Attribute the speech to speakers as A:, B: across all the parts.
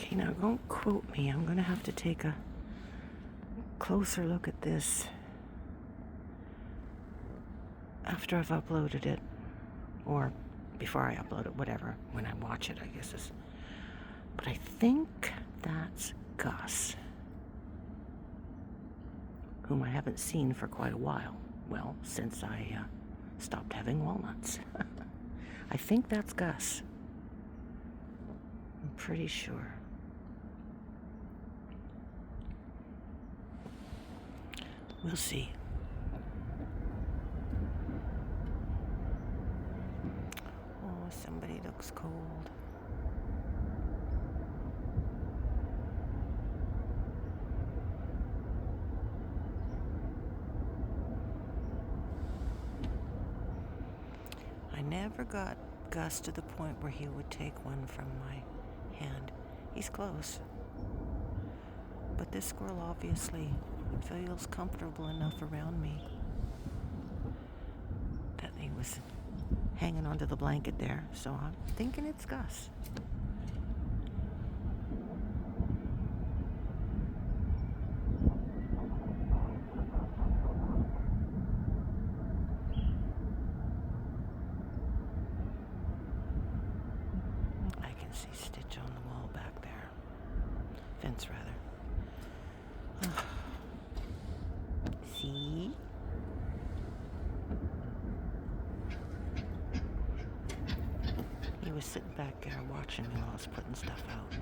A: Okay, now don't quote me. I'm going to have to take a closer look at this after I've uploaded it, or before I upload it, whatever, when I watch it, I guess is. But I think that's Gus, whom I haven't seen for quite a while. Well, since I stopped having walnuts. I think that's Gus. I'm pretty sure. We'll see. Oh, somebody looks cold. I never got Gus to the point where he would take one from my hand. He's close. But this squirrel obviously feels comfortable enough around me that he was hanging onto the blanket there. So I'm thinking it's Gus. I can see Stitch on the wall back there. Fence, rather. See? He was sitting back there watching me while I was putting stuff out.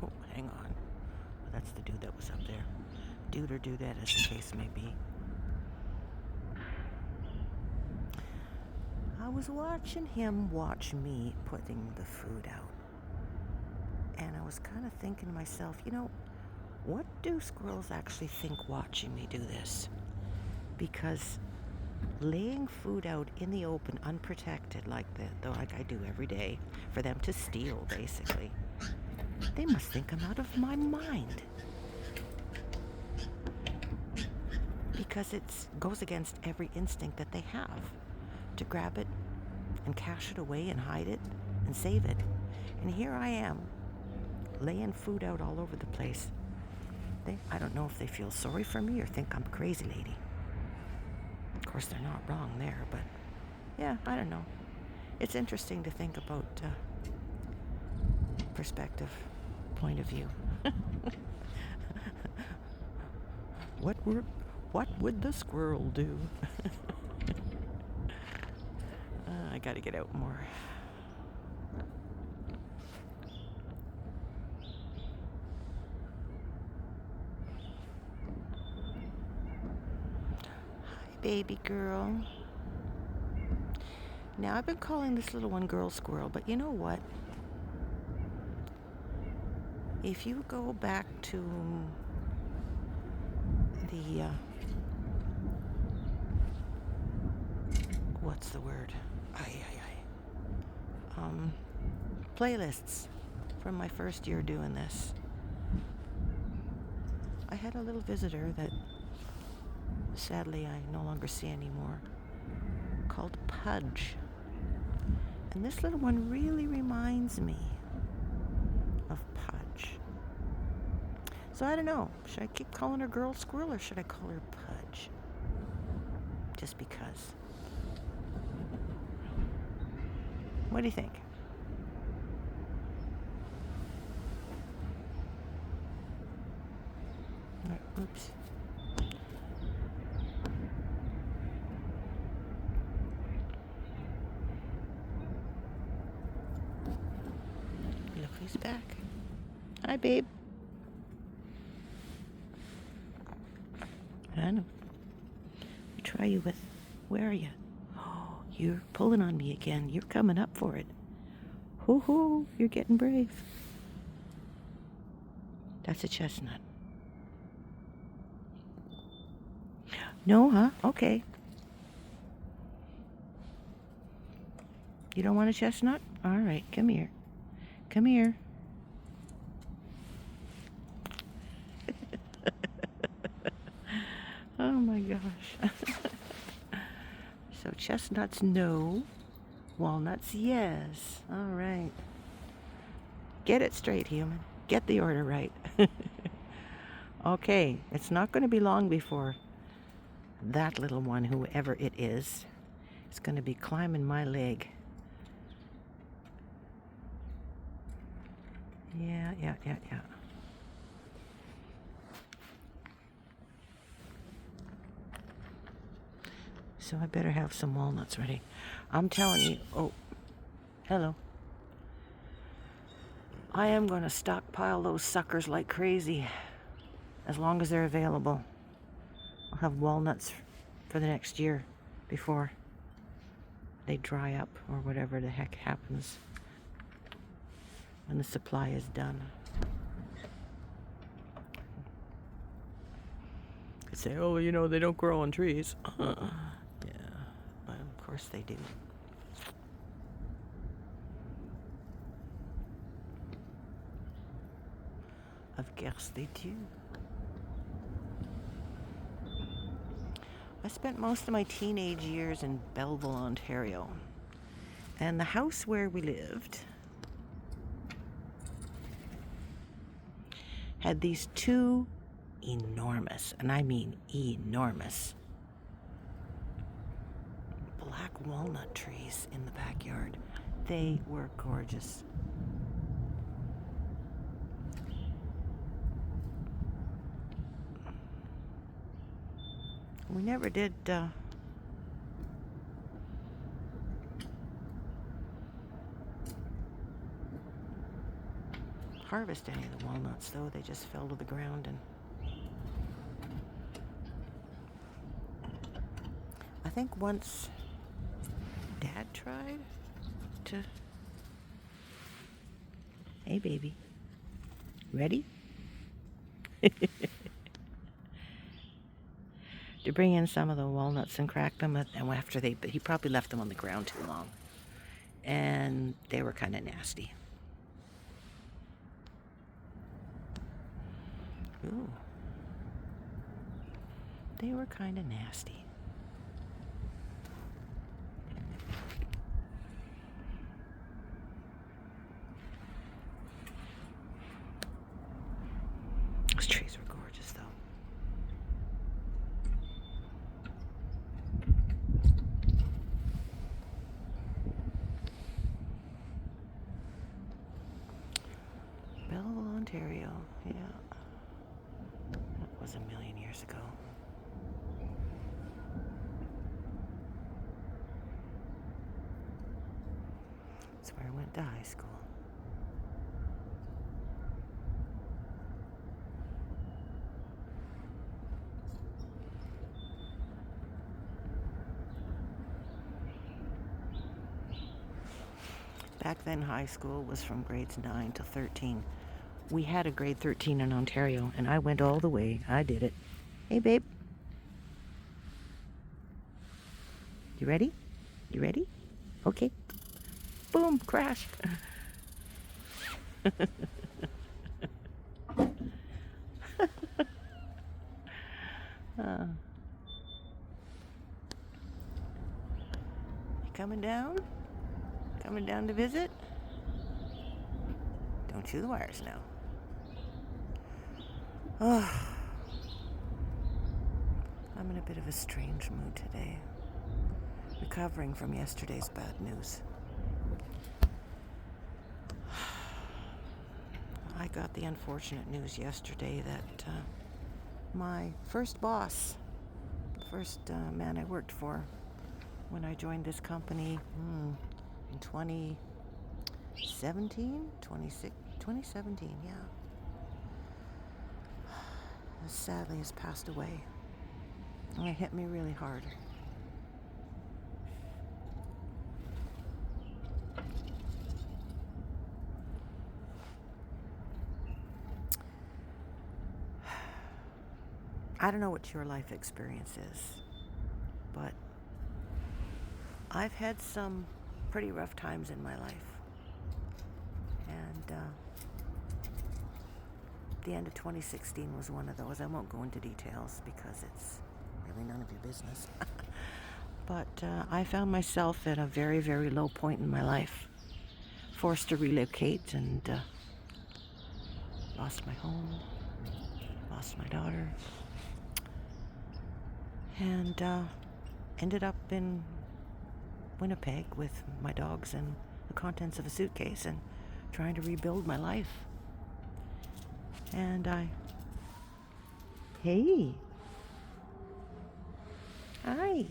A: Oh, hang on. Well, that's the dude that was up there. Dude or dudette, as the case may be. I was watching him watch me putting the food out. And I was kind of thinking to myself, you know, what do squirrels actually think watching me do this? Because laying food out in the open, unprotected, like I do every day, for them to steal, basically, they must think I'm out of my mind. Because it goes against every instinct that they have to grab it and cache it away and hide it and save it. And here I am, laying food out all over the place. I don't know if they feel sorry for me or think I'm a crazy lady. Of course, they're not wrong there, but yeah, I don't know. It's interesting to think about perspective, point of view. What would the squirrel do? I gotta get out more. Baby girl. Now, I've been calling this little one girl squirrel, but you know what? If you go back to the, what's the word? Playlists from my first year doing this, I had a little visitor that sadly I no longer see anymore, called Pudge. And this little one really reminds me of Pudge. So I don't know, should I keep calling her Girl Squirrel or should I call her Pudge? Just because. What do you think? Oops. Look who's back. Hi, babe. I know. Try you with. Where are you? Oh, you're pulling on me again. You're coming up for it. Hoo hoo, you're getting brave. That's a chestnut. No, huh? Okay. You don't want a chestnut? All right, come here. Come here. Oh my gosh. So chestnuts, no. Walnuts, yes. All right. Get it straight, human. Get the order right. Okay, it's not going to be long before that little one, whoever it is going to be climbing my leg. Yeah. So I better have some walnuts ready. I'm telling you. Oh, hello. I am going to stockpile those suckers like crazy, as long as they're available. I'll have walnuts for the next year before they dry up or whatever the heck happens when the supply is done. They say, oh, you know, they don't grow on trees. Yeah, but of course they do. Of course they do. I spent most of my teenage years in Belleville, Ontario. And the house where we lived had these two enormous, and I mean enormous, black walnut trees in the backyard. They were gorgeous. We never did harvest any of the walnuts, though. They just fell to the ground. And I think once Dad tried to... Hey, baby. Ready? To bring in some of the walnuts and crack them, and after he probably left them on the ground too long, and they were kind of nasty. Ooh, they were kind of nasty. Those trees were gorgeous, though. Belleville, Ontario, yeah. That was a million years ago. That's where I went to high school. Back then, high school was from grades 9 to 13. We had a grade 13 in Ontario, and I went all the way. I did it. Hey, babe. You ready? You ready? Okay. Boom, crash. You coming down? Coming down to visit? Don't chew the wires now. Oh, I'm in a bit of a strange mood today. Recovering from yesterday's bad news. I got the unfortunate news yesterday that my first boss, the first man I worked for when I joined this company in 2017, yeah. Sadly has passed away. And it hit me really hard. I don't know what your life experience is, but I've had some pretty rough times in my life. And the end of 2016 was one of those. I won't go into details because it's really none of your business. But I found myself at a very, very low point in my life, forced to relocate and lost my home, lost my daughter, and ended up in Winnipeg with my dogs and the contents of a suitcase and trying to rebuild my life. And hey, hi.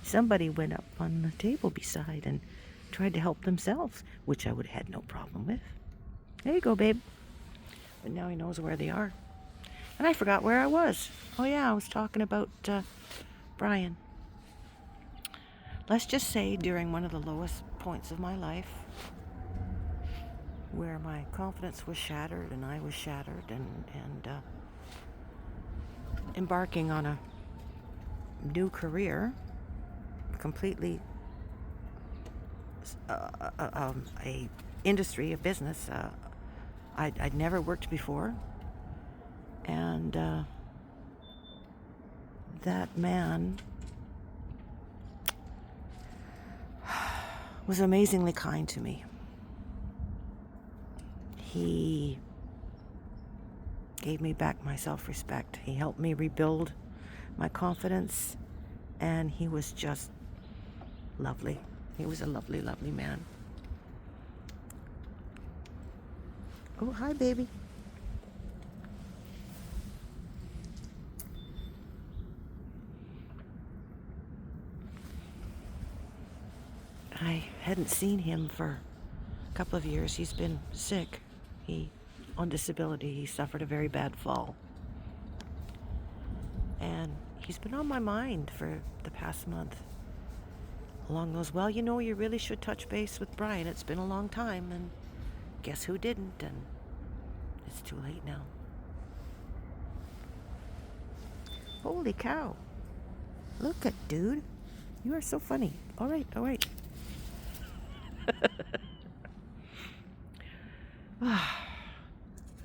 A: Somebody went up on the table beside and tried to help themselves, which I would have had no problem with. There you go, babe. But now he knows where they are. And I forgot where I was. Oh yeah, I was talking about Brian. Let's just say during one of the lowest points of my life, where my confidence was shattered and I was shattered and embarking on a new career, completely a industry, a business I'd never worked before, and that man was amazingly kind to me. He gave me back my self-respect. He helped me rebuild my confidence, and he was just lovely. He was a lovely, lovely man. Oh, hi, baby. I hadn't seen him for a couple of years. He's been sick. On disability. He suffered a very bad fall. And he's been on my mind for the past month. Along those, well, you really should touch base with Brian. It's been a long time, and guess who didn't? And it's too late now. Holy cow. Look at, dude. You are so funny. All right.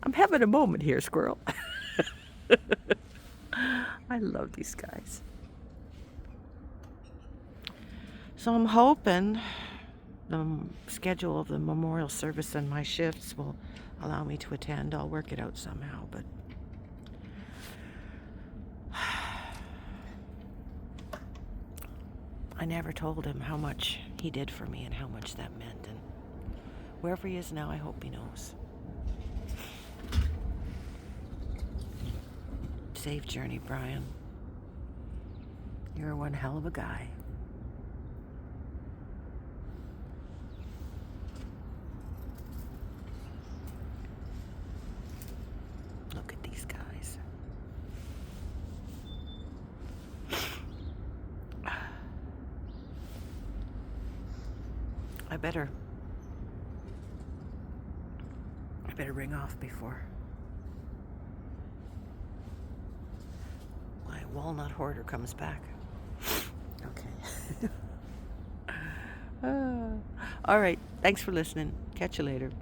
A: I'm having a moment here, Squirrel. I love these guys. So I'm hoping the schedule of the memorial service and my shifts will allow me to attend. I'll work it out somehow, but I never told him how much he did for me and how much that meant. And wherever he is now, I hope he knows. Safe journey, Brian. You're one hell of a guy. Look at these guys. I better ring off before my walnut hoarder comes back. Okay. All right. Thanks for listening. Catch you later.